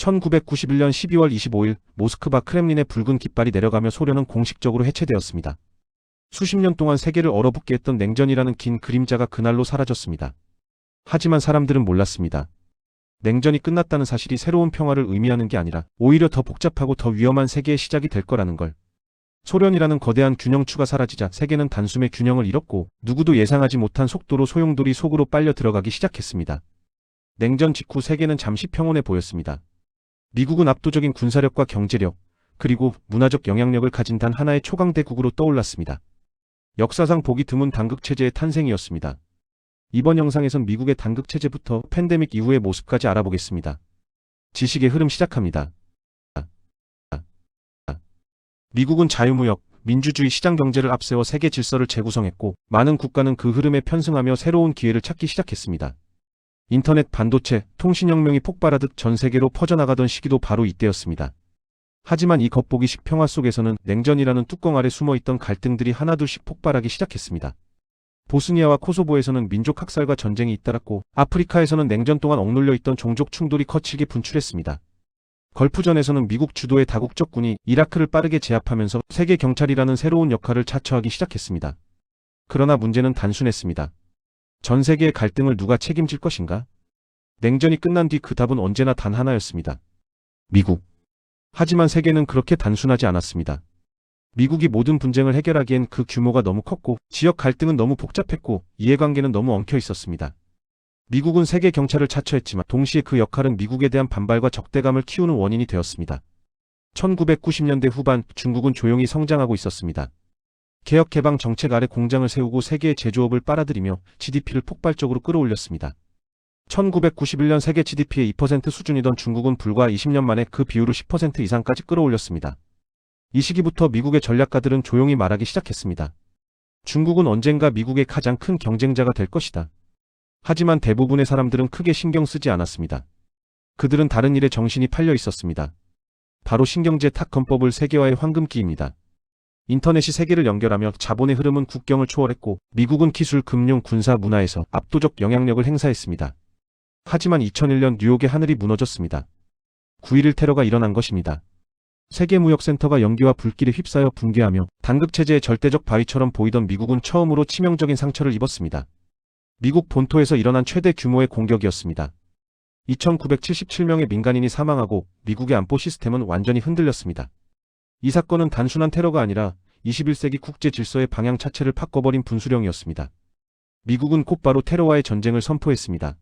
1991년 12월 25일 모스크바 크렘린의 붉은 깃발이 내려가며 소련은 공식적으로 해체되었습니다. 수십 년 동안 세계를 얼어붙게 했던 냉전이라는 긴 그림자가 그날로 사라졌습니다. 하지만 사람들은 몰랐습니다. 냉전이 끝났다는 사실이 새로운 평화를 의미하는 게 아니라 오히려 더 복잡하고 더 위험한 세계의 시작이 될 거라는 걸. 소련이라는 거대한 균형추가 사라지자 세계는 단숨에 균형을 잃었고 누구도 예상하지 못한 속도로 소용돌이 속으로 빨려 들어가기 시작했습니다. 냉전 직후 세계는 잠시 평온해 보였습니다. 미국은 압도적인 군사력과 경제력, 그리고 문화적 영향력을 가진 단 하나의 초강대국으로 떠올랐습니다. 역사상 보기 드문 단극체제의 탄생이었습니다. 이번 영상에선 미국의 단극체제부터 팬데믹 이후의 모습까지 알아보겠습니다. 지식의 흐름 시작합니다. 미국은 자유무역, 민주주의 시장 경제를 앞세워 세계 질서를 재구성했고 많은 국가는 그 흐름에 편승하며 새로운 기회를 찾기 시작했습니다. 인터넷, 반도체, 통신혁명이 폭발하듯 전 세계로 퍼져나가던 시기도 바로 이때였습니다. 하지만 이 겉보기식 평화 속에서는 냉전이라는 뚜껑 아래 숨어있던 갈등들이 하나둘씩 폭발하기 시작했습니다. 보스니아와 코소보에서는 민족 학살과 전쟁이 잇따랐고 아프리카에서는 냉전 동안 억눌려 있던 종족 충돌이 거칠게 분출했습니다. 걸프전에서는 미국 주도의 다국적군이 이라크를 빠르게 제압하면서 세계 경찰이라는 새로운 역할을 자처하기 시작했습니다. 그러나 문제는 단순했습니다. 전 세계의 갈등을 누가 책임질 것인가? 냉전이 끝난 뒤 그 답은 언제나 단 하나였습니다. 미국. 하지만 세계는 그렇게 단순하지 않았습니다. 미국이 모든 분쟁을 해결하기엔 그 규모가 너무 컸고 지역 갈등은 너무 복잡했고 이해관계는 너무 엉켜 있었습니다. 미국은 세계 경찰을 자처했지만 동시에 그 역할은 미국에 대한 반발과 적대감을 키우는 원인이 되었습니다. 1990년대 후반 중국은 조용히 성장하고 있었습니다. 개혁개방 정책 아래 공장을 세우고 세계의 제조업을 빨아들이며 GDP를 폭발적으로 끌어올렸습니다. 1991년 세계 GDP의 2% 수준이던 중국은 불과 20년 만에 그 비율을 10% 이상까지 끌어올렸습니다. 이 시기부터 미국의 전략가들은 조용히 말하기 시작했습니다. 중국은 언젠가 미국의 가장 큰 경쟁자가 될 것이다. 하지만 대부분의 사람들은 크게 신경 쓰지 않았습니다. 그들은 다른 일에 정신이 팔려 있었습니다. 바로 신경제 탁건법을 세계화의 황금기입니다. 인터넷이 세계를 연결하며 자본의 흐름은 국경을 초월했고 미국은 기술, 금융, 군사, 문화에서 압도적 영향력을 행사했습니다. 하지만 2001년 뉴욕의 하늘이 무너졌습니다. 9.11 테러가 일어난 것입니다. 세계무역센터가 연기와 불길에 휩싸여 붕괴하며 단극체제의 절대적 바위처럼 보이던 미국은 처음으로 치명적인 상처를 입었습니다. 미국 본토에서 일어난 최대 규모의 공격이었습니다. 2,977명의 민간인이 사망하고 미국의 안보 시스템은 완전히 흔들렸습니다. 이 사건은 단순한 테러가 아니라 21세기 국제 질서의 방향 자체를 바꿔버린 분수령이었습니다. 미국은 곧바로 테러와의 전쟁을 선포했습니다.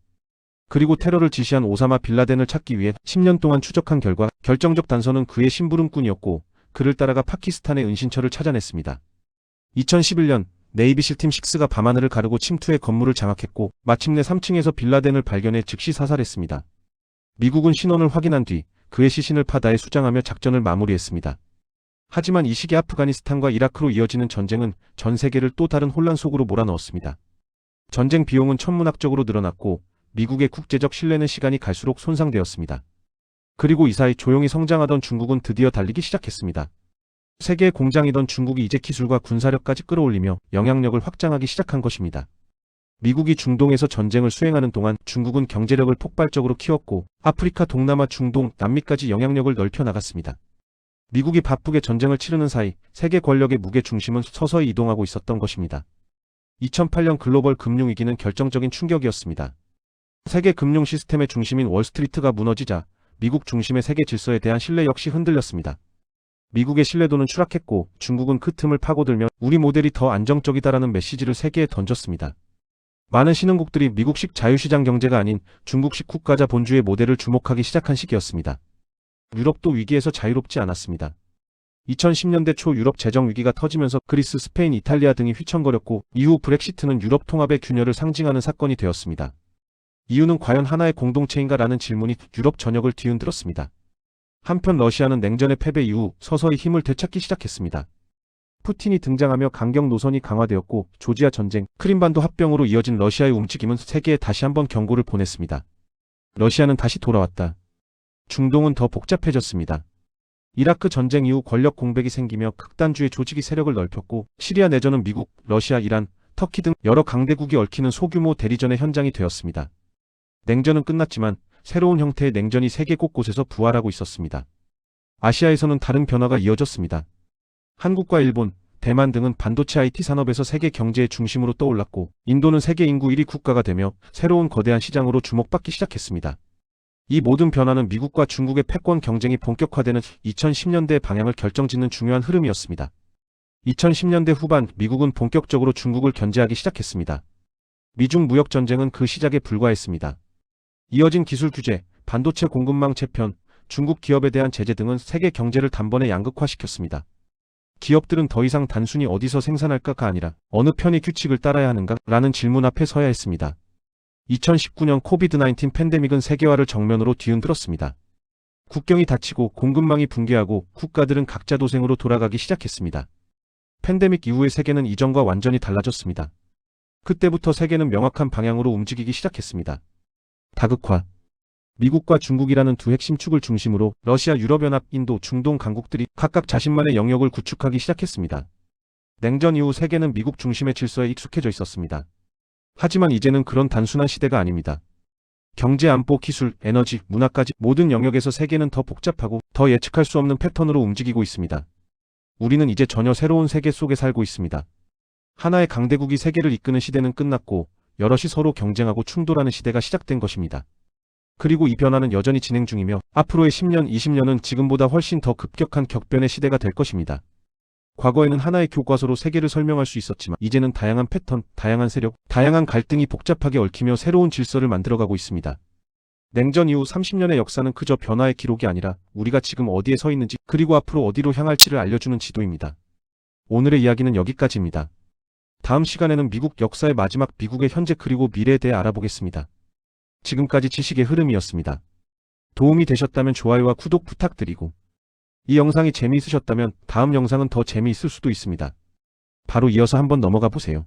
그리고 테러를 지시한 오사마 빌라덴을 찾기 위해 10년 동안 추적한 결과 결정적 단서는 그의 심부름꾼이었고 그를 따라가 파키스탄의 은신처를 찾아냈습니다. 2011년 네이비실팀 6가 밤하늘을 가르고 침투해 건물을 장악했고 마침내 3층에서 빌라덴을 발견해 즉시 사살했습니다. 미국은 신원을 확인한 뒤 그의 시신을 파다에 수장하며 작전을 마무리했습니다. 하지만 이 시기 아프가니스탄과 이라크로 이어지는 전쟁은 전 세계를 또 다른 혼란 속으로 몰아넣었습니다. 전쟁 비용은 천문학적으로 늘어났고 미국의 국제적 신뢰는 시간이 갈수록 손상되었습니다. 그리고 이 사이 조용히 성장하던 중국은 드디어 달리기 시작했습니다. 세계의 공장이던 중국이 이제 기술과 군사력까지 끌어올리며 영향력을 확장하기 시작한 것입니다. 미국이 중동에서 전쟁을 수행하는 동안 중국은 경제력을 폭발적으로 키웠고 아프리카, 동남아, 중동, 남미까지 영향력을 넓혀 나갔습니다. 미국이 바쁘게 전쟁을 치르는 사이 세계 권력의 무게 중심은 서서히 이동하고 있었던 것입니다. 2008년 글로벌 금융위기는 결정적인 충격이었습니다. 세계 금융 시스템의 중심인 월스트리트가 무너지자 미국 중심의 세계 질서에 대한 신뢰 역시 흔들렸습니다. 미국의 신뢰도는 추락했고 중국은 그 틈을 파고들며 우리 모델이 더 안정적이다라는 메시지를 세계에 던졌습니다. 많은 신흥국들이 미국식 자유시장 경제가 아닌 중국식 국가자 본주의 모델을 주목하기 시작한 시기였습니다. 유럽도 위기에서 자유롭지 않았습니다. 2010년대 초 유럽 재정 위기가 터지면서 그리스, 스페인, 이탈리아 등이 휘청거렸고 이후 브렉시트는 유럽 통합의 균열을 상징하는 사건이 되었습니다. 이유는 과연 하나의 공동체인가 라는 질문이 유럽 전역을 뒤흔들었습니다. 한편 러시아는 냉전의 패배 이후 서서히 힘을 되찾기 시작했습니다. 푸틴이 등장하며 강경 노선이 강화되었고 조지아 전쟁, 크림반도 합병으로 이어진 러시아의 움직임은 세계에 다시 한번 경고를 보냈습니다. 러시아는 다시 돌아왔다. 중동은 더 복잡해졌습니다. 이라크 전쟁 이후 권력 공백이 생기며 극단주의 조직이 세력을 넓혔고 시리아 내전은 미국, 러시아, 이란, 터키 등 여러 강대국이 얽히는 소규모 대리전의 현장이 되었습니다. 냉전은 끝났지만 새로운 형태의 냉전이 세계 곳곳에서 부활하고 있었습니다. 아시아에서는 다른 변화가 이어졌습니다. 한국과 일본, 대만 등은 반도체 IT 산업에서 세계 경제의 중심으로 떠올랐고, 인도는 세계 인구 1위 국가가 되며 새로운 거대한 시장으로 주목받기 시작했습니다. 이 모든 변화는 미국과 중국의 패권 경쟁이 본격화되는 2010년대의 방향을 결정짓는 중요한 흐름이었습니다. 2010년대 후반 미국은 본격적으로 중국을 견제하기 시작했습니다. 미중 무역 전쟁은 그 시작에 불과했습니다. 이어진 기술 규제, 반도체 공급망 재편, 중국 기업에 대한 제재 등은 세계 경제를 단번에 양극화시켰습니다. 기업들은 더 이상 단순히 어디서 생산할까가 아니라 어느 편의 규칙을 따라야 하는가 라는 질문 앞에 서야 했습니다. 2019년 코비드-19 팬데믹은 세계화를 정면으로 뒤흔들었습니다. 국경이 닫히고 공급망이 붕괴하고 국가들은 각자 도생으로 돌아가기 시작했습니다. 팬데믹 이후의 세계는 이전과 완전히 달라졌습니다. 그때부터 세계는 명확한 방향으로 움직이기 시작했습니다. 다극화. 미국과 중국이라는 두 핵심 축을 중심으로 러시아, 유럽연합, 인도, 중동 강국들이 각각 자신만의 영역을 구축하기 시작했습니다. 냉전 이후 세계는 미국 중심의 질서에 익숙해져 있었습니다. 하지만 이제는 그런 단순한 시대가 아닙니다. 경제, 안보, 기술, 에너지, 문화까지 모든 영역에서 세계는 더 복잡하고 더 예측할 수 없는 패턴으로 움직이고 있습니다. 우리는 이제 전혀 새로운 세계 속에 살고 있습니다. 하나의 강대국이 세계를 이끄는 시대는 끝났고 여럿이 서로 경쟁하고 충돌하는 시대가 시작된 것입니다. 그리고 이 변화는 여전히 진행 중이며 앞으로의 10년, 20년은 지금보다 훨씬 더 급격한 격변의 시대가 될 것입니다. 과거에는 하나의 교과서로 세계를 설명할 수 있었지만 이제는 다양한 패턴, 다양한 세력, 다양한 갈등이 복잡하게 얽히며 새로운 질서를 만들어가고 있습니다. 냉전 이후 30년의 역사는 그저 변화의 기록이 아니라 우리가 지금 어디에 서 있는지 그리고 앞으로 어디로 향할지를 알려주는 지도입니다. 오늘의 이야기는 여기까지입니다. 다음 시간에는 미국 역사의 마지막, 미국의 현재 그리고 미래에 대해 알아보겠습니다. 지금까지 지식의 흐름이었습니다. 도움이 되셨다면 좋아요와 구독 부탁드리고, 이 영상이 재미있으셨다면 다음 영상은 더 재미있을 수도 있습니다. 바로 이어서 한번 넘어가 보세요.